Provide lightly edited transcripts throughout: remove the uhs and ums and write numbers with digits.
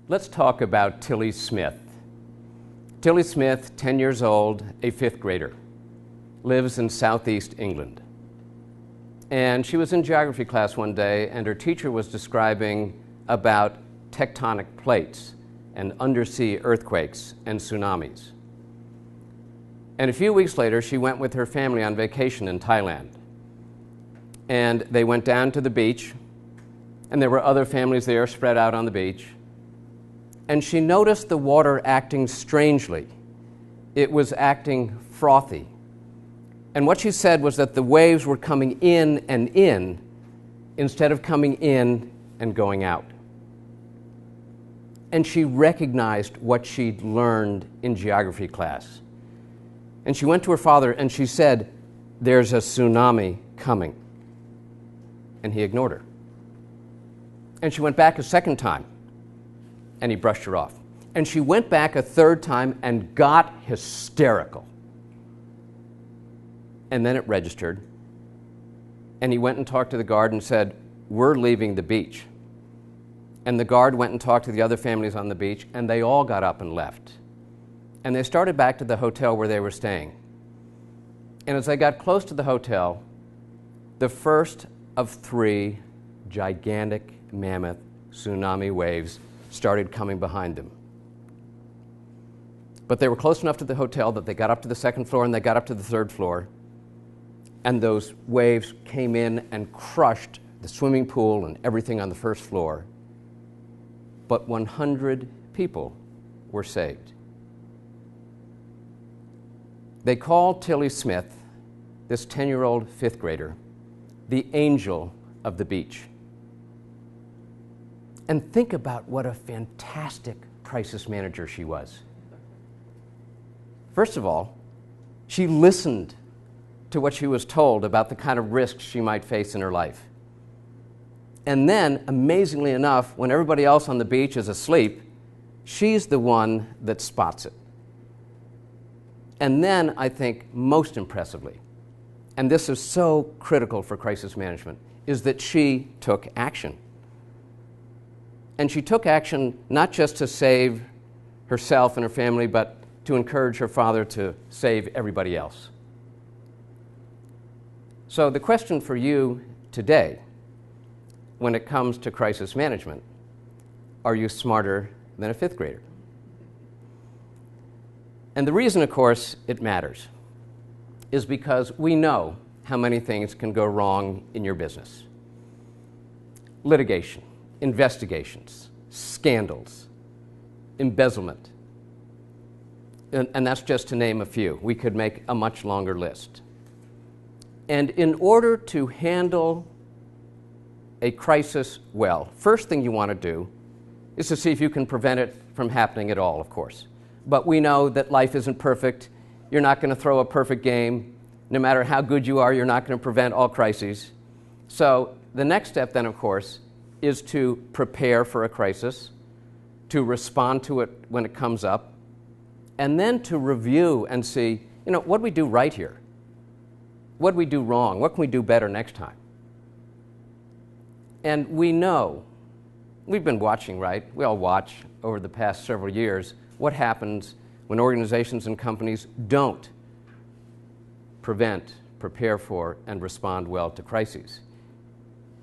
Let's talk about Tilly Smith. Tilly Smith, 10 years old, a fifth grader, lives in southeast England. And she was in geography class one day, and her teacher was describing about tectonic plates and undersea earthquakes and tsunamis. And a few weeks later, she went with her family on vacation in Thailand. And they went down to the beach, and there were other families there spread out on the beach. And she noticed the water acting strangely. It was acting frothy. And what she said was that the waves were coming in and in instead of coming in and going out. And she recognized what she'd learned in geography class. And she went to her father and she said, "There's a tsunami coming." And he ignored her. And she went back a second time, and he brushed her off. And she went back a third time and got hysterical. And then it registered. And he went and talked to the guard and said, "We're leaving the beach." And the guard went and talked to the other families on the beach, and they all got up and left. And they started back to the hotel where they were staying. And as they got close to the hotel, the first of three gigantic mammoth tsunami waves started coming behind them. But they were close enough to the hotel that they got up to the second floor and they got up to the third floor, and those waves came in and crushed the swimming pool and everything on the first floor. But 100 people were saved. They called Tilly Smith, this 10-year-old fifth grader, the angel of the beach. And think about what a fantastic crisis manager she was. First of all, she listened to what she was told about the kind of risks she might face in her life. And then, amazingly enough, when everybody else on the beach is asleep, she's the one that spots it. And then, I think, most impressively, and this is so critical for crisis management, is that she took action. And she took action not just to save herself and her family, but to encourage her father to save everybody else. So the question for you today, when it comes to crisis management, are you smarter than a fifth grader? And the reason, of course, it matters is because we know how many things can go wrong in your business. Litigation, investigations, scandals, embezzlement. And that's just to name a few. We could make a much longer list. And in order to handle a crisis well, first thing you want to do is to see if you can prevent it from happening at all, of course. But we know that life isn't perfect. You're not going to throw a perfect game. No matter how good you are, you're not going to prevent all crises. So the next step then, of course, is to prepare for a crisis, to respond to it when it comes up, and then to review and see, what do we do right here? What do we do wrong? What can we do better next time? And we know, we've been watching, right? We all watch over the past several years what happens when organizations and companies don't prevent, prepare for, and respond well to crises.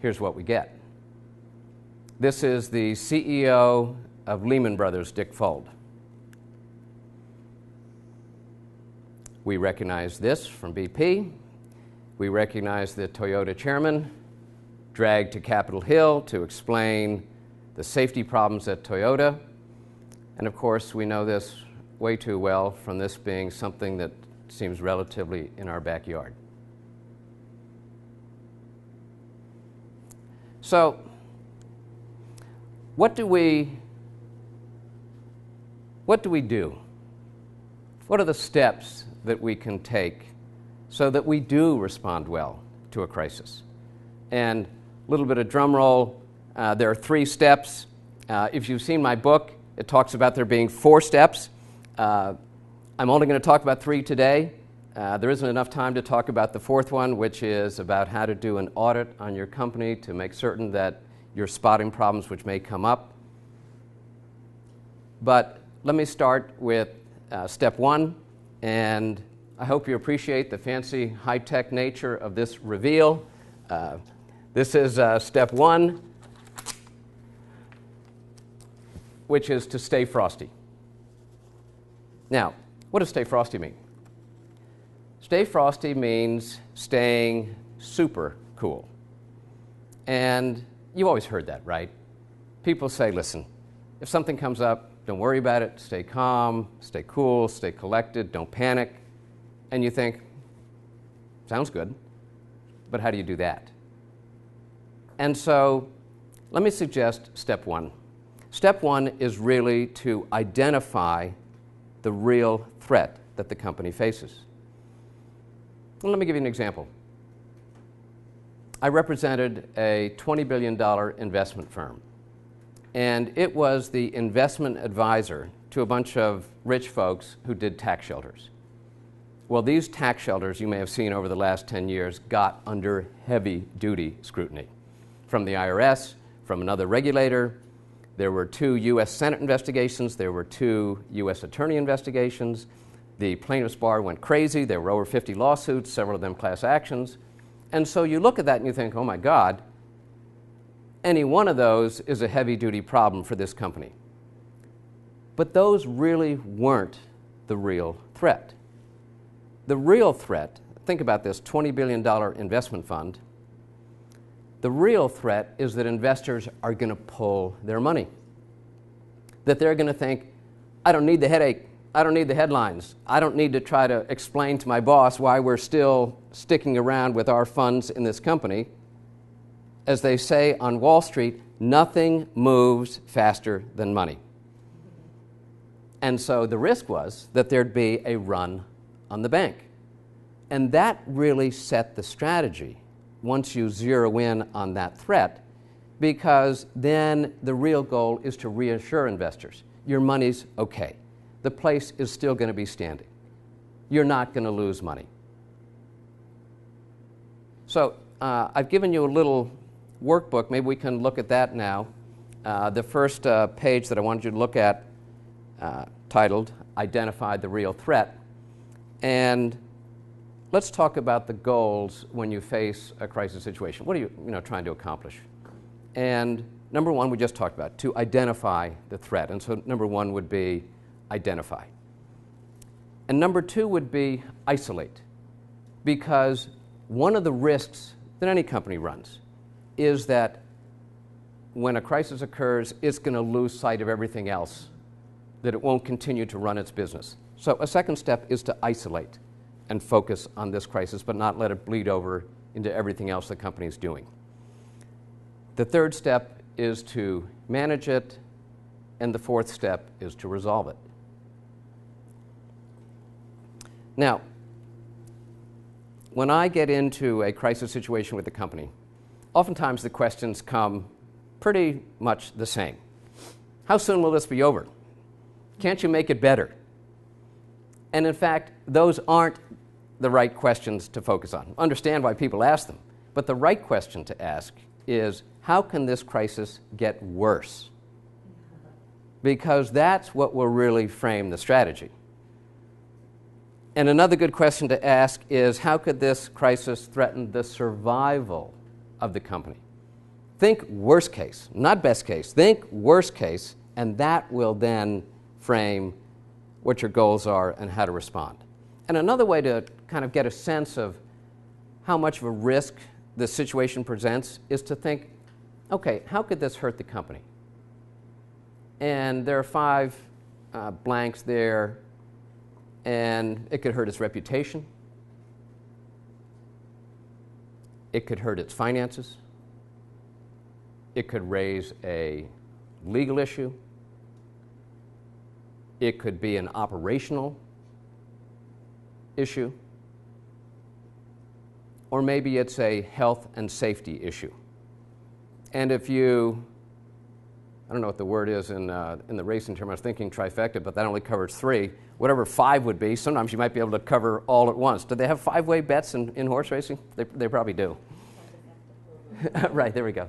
Here's what we get. This is the CEO of Lehman Brothers, Dick Fuld. We recognize this from BP. We recognize the Toyota chairman dragged to Capitol Hill to explain the safety problems at Toyota. And of course, we know this way too well from this being something that seems relatively in our backyard. So, what do we do? What are the steps that we can take so that we do respond well to a crisis? And a little bit of drum roll, there are 3 steps. If you've seen my book, it talks about there being 4 steps. I'm only going to talk about 3 today. There isn't enough time to talk about the 4th one, which is about how to do an audit on your company to make certain that you're spotting problems which may come up. But let me start with step one, and I hope you appreciate the fancy high-tech nature of this reveal. This is step one, which is to stay frosty. Now, what does stay frosty mean? Stay frosty means staying super cool. And you've always heard that, right? People say, listen, if something comes up, don't worry about it, stay calm, stay cool, stay collected, don't panic. And you think, sounds good, but how do you do that? And so let me suggest step one. Step one is really to identify the real threat that the company faces. Well, let me give you an example. I represented a $20 billion investment firm, and it was the investment advisor to a bunch of rich folks who did tax shelters. Well, these tax shelters, you may have seen over the last 10 years, got under heavy-duty scrutiny from the IRS, from another regulator. There were 2 U.S. Senate investigations. There were 2 U.S. attorney investigations. The plaintiffs' bar went crazy. There were over 50 lawsuits, several of them class actions. And so you look at that and you think, oh my God, any one of those is a heavy-duty problem for this company. But those really weren't the real threat. The real threat, think about this, $20 billion investment fund. The real threat is that investors are going to pull their money. That they're going to think, I don't need the headache. I don't need the headlines. I don't need to try to explain to my boss why we're still sticking around with our funds in this company. As they say on Wall Street, nothing moves faster than money. And so the risk was that there'd be a run on the bank. And that really set the strategy once you zero in on that threat, because then the real goal is to reassure investors. Your money's okay. The place is still going to be standing. You're not going to lose money. So I've given you a little workbook. Maybe we can look at that now. The first page that I wanted you to look at, titled Identify the Real Threat. And let's talk about the goals when you face a crisis situation. What are you trying to accomplish? And number one, we just talked about, to identify the threat. And so number one would be identify. And number two would be isolate. Because one of the risks that any company runs is that when a crisis occurs, it's going to lose sight of everything else, that it won't continue to run its business. So a second step is to isolate and focus on this crisis, but not let it bleed over into everything else the company is doing. The third step is to manage it, and the fourth step is to resolve it. Now, when I get into a crisis situation with the company, oftentimes the questions come pretty much the same. How soon will this be over? Can't you make it better? And in fact, those aren't the right questions to focus on. Understand why people ask them. But the right question to ask is, how can this crisis get worse? Because that's what will really frame the strategy. And another good question to ask is, how could this crisis threaten the survival of the company? Think worst case, not best case. Think worst case, and that will then frame what your goals are and how to respond. And another way to kind of get a sense of how much of a risk this situation presents is to think, okay, how could this hurt the company? And there are 5 blanks there, and it could hurt its reputation. It could hurt its finances. It could raise a legal issue. It could be an operational issue. Or maybe it's a health and safety issue. And if you, I don't know what the word is in the racing term, I was thinking trifecta, but that only covers 3. Whatever 5 would be, sometimes you might be able to cover all at once. Do they have 5-way bets in horse racing? They probably do. Right, there we go.